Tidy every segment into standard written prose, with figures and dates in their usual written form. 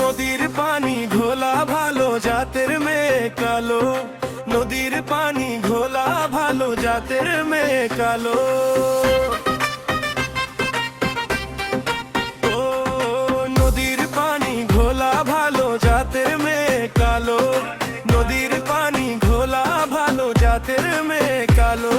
নদীর পানি ঘোলা ভালো জাতের মেয়ে কালো, নদীর পানি ঘোলা ভালো জাতের মেয়ে কালো। ও নদীর পানি ঘোলা ভালো জাতের মেয়ে কালো, নদীর পানি ঘোলা ভালো জাতের মেয়ে কালো।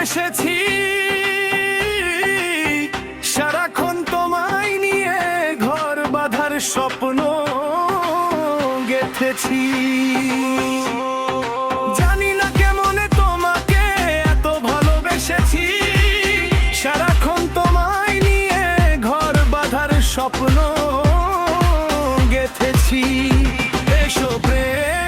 এসেছি সারাক্ষণ তোমায় নিয়ে ঘর বাঁধার স্বপ্ন গেঁথেছি। জানি না কেমনে তোমাকে এত ভালোবেসেছি, সারাক্ষণ তোমায় নিয়ে ঘর বাঁধার স্বপ্ন গেঁথেছি। এসো প্রেম